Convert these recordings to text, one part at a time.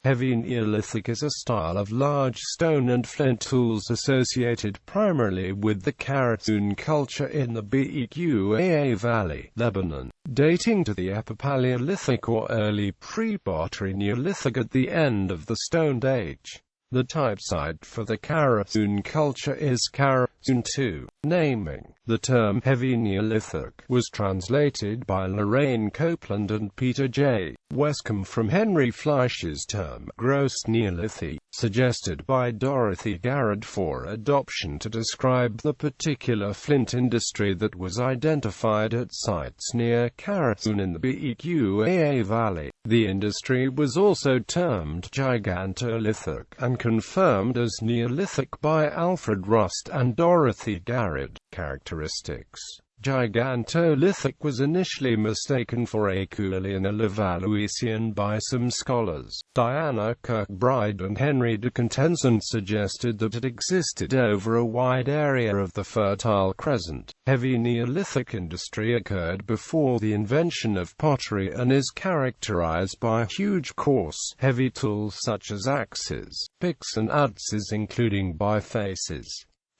Heavy Neolithic is a style of large stone and flint tools associated primarily with the Qaraoun culture in the Beqaa Valley, Lebanon, dating to the Epipaleolithic or early Pre-pottery Neolithic at the end of the Stone Age. The type site for the Qaraoun culture is Qaraoun II. Naming the term Heavy Neolithic was translated by Lorraine Copeland and Peter J. Westcomb from Henry Fleisch's term Gross Neolithic, suggested by Dorothy Garrett for adoption to describe the particular flint industry that was identified at sites near Qaraoun in the Beqaa Valley. The industry was also termed Gigantolithic and confirmed as Neolithic by Alfred Rust and Dorothy Garrett. Characteristics. Gigantolithic was initially mistaken for Equilian Levaluician by some scholars. Diana Kirkbride and Henry de Contenzon suggested that it existed over a wide area of the Fertile Crescent. Heavy Neolithic industry occurred before the invention of pottery and is characterized by huge coarse, heavy tools such as axes, picks and adzes including bifaces.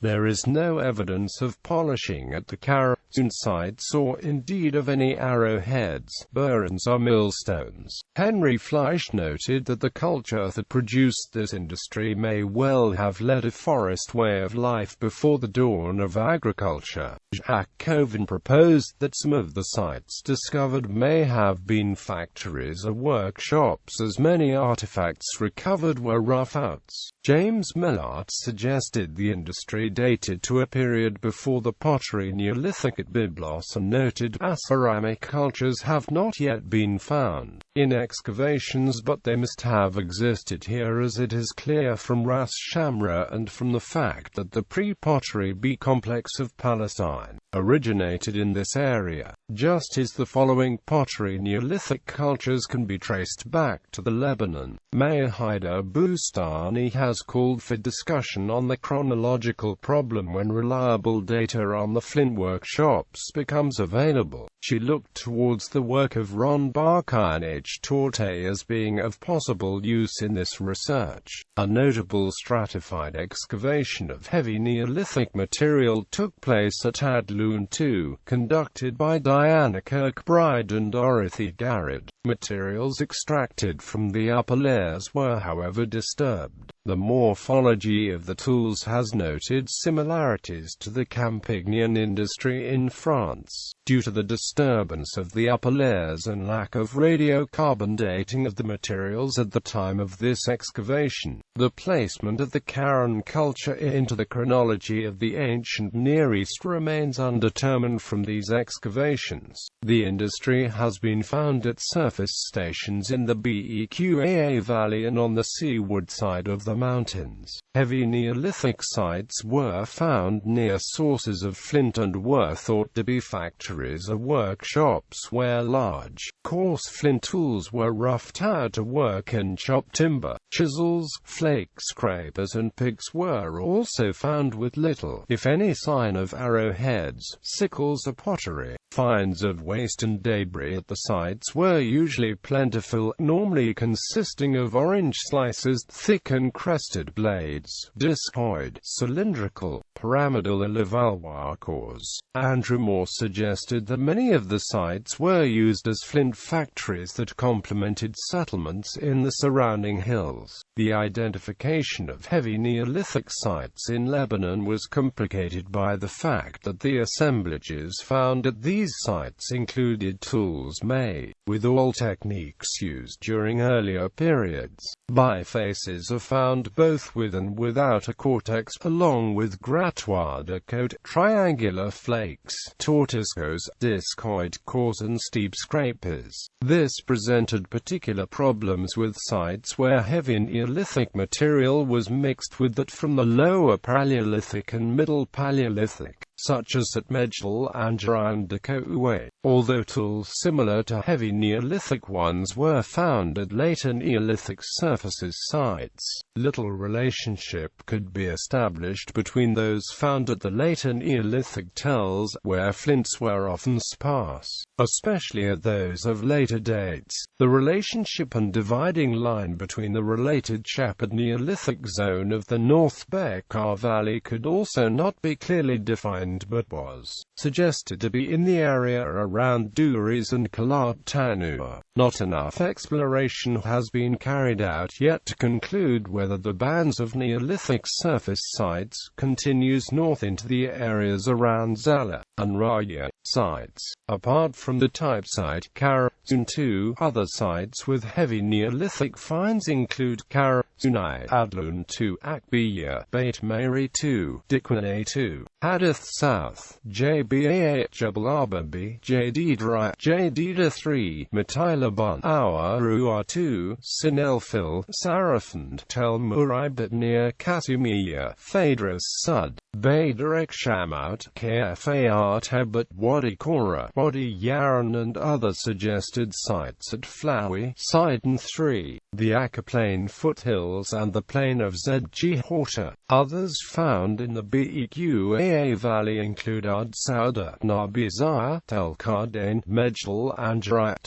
There is no evidence of polishing at the Qaraoun sites or indeed of any arrowheads, burins or millstones. Henry Fleisch noted that the culture that produced this industry may well have led a forest way of life before the dawn of agriculture. Jacques Covin proposed that some of the sites discovered may have been factories or workshops, as many artifacts recovered were roughouts. James Millart suggested the industry dated to a period before the pottery Neolithic at Byblos and noted ceramic cultures have not yet been found in excavations, but they must have existed here, as it is clear from Ras Shamra and from the fact that the pre-pottery B complex of Palestine originated in this area, just as the following pottery Neolithic cultures can be traced back to the Lebanon. Mayor Haida Bustani has called for discussion on the chronological problem when reliable data on the flint workshops becomes available. She looked towards the work of Ron Barker and H. Torte as being of possible use in this research. A notable stratified excavation of heavy Neolithic material took place at Qaraoun II, conducted by Diana Kirkbride and Dorothy Garrett. Materials extracted from the upper layers were however disturbed. The morphology of the tools has noted similarities to the Campignan industry in France. Due to the disturbance of the upper layers and lack of radiocarbon dating of the materials at the time of this excavation, the placement of the Qaraoun culture into the chronology of the ancient Near East remains undetermined from these excavations. The industry has been found at surface stations in the Beqaa Valley and on the seaward side of the mountains. Heavy Neolithic sites were found near sources of flint and were thought to be factories or workshops where large, coarse flint tools were roughed out to work and chop timber. Chisels, flake scrapers and picks were also found with little, if any, sign of arrowheads, sickles or pottery. Finds of waste and debris at the sites were usually plentiful, normally consisting of orange slices, thick and crested blades, discoid, cylindrical, pyramidal or Levallois cores. Andrew Moore suggested that many of the sites were used as flint factories that complemented settlements in the surrounding hills. The identification of heavy Neolithic sites in Lebanon was complicated by the fact that the assemblages found at these sites included tools made with all techniques used during earlier periods. Bifaces are found both with and without a cortex, along with grattoir de côte, triangular flakes, tortoiscos, discoid cores and steep scrapers. This presented particular problems with sites where heavy Neolithic material was mixed with that from the Lower Paleolithic and Middle Paleolithic. such as at Medjol and Qaraoun II. Although tools similar to heavy Neolithic ones were found at later Neolithic surfaces sites, little relationship could be established between those found at the later Neolithic tells, where flints were often sparse, especially at those of later dates. The relationship and dividing line between the related Shepherd Neolithic zone of the North Beqaa Valley could also not be clearly defined, but was suggested to be in the area around Duris and Qaraoun II. Not enough exploration has been carried out yet to conclude whether the bands of Neolithic surface sites continues north into the areas around Zala and Raya sites. Apart from the type site Qaraoun II, other sites with heavy Neolithic finds include Qaraoun I, Adlun II, Akbiya, Beit Mary II, Dikwane II, Hadith South, Jba Jebel Arbabi, Jadidra, Jadida III, Matilaban, Awarua II, Sinelfil, Sarafand, Tel Muraibat near Kasumiya, Phaedrus Sud, Badarek Shamout, Kfar Tebat, Wadi Kora, Wadi Yaran and other suggested sites at Flawi, Sidon III, the Akaplain foothills and the plain of Zg Horta. Others found in the Beqaa Valley include Ad Sauda, Nabizaya, Tel Kardain, Medjol, Anjarat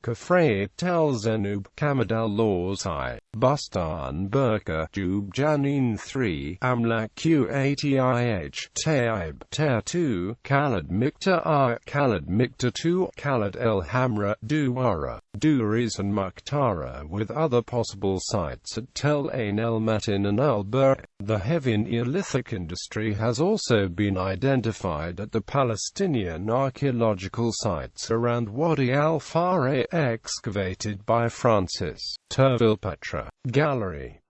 Kafrei, Tel Zenub, Kamadal Lawsai, Bustan Burka, Jub Janin III, Amlak Qatih, Taib, Ter II, Khalid Mikta I, Khalid Mikta II, Khalid El Hamra, Duwara, Duris and Muktara, with other possible sites at Tel Ain El Matin and El Bur. The heavy Neolithic industry has also been identified at the Palestinian archaeological sites around Wadi al-Fareh, excavated by Francis Terville Petra. Gallery.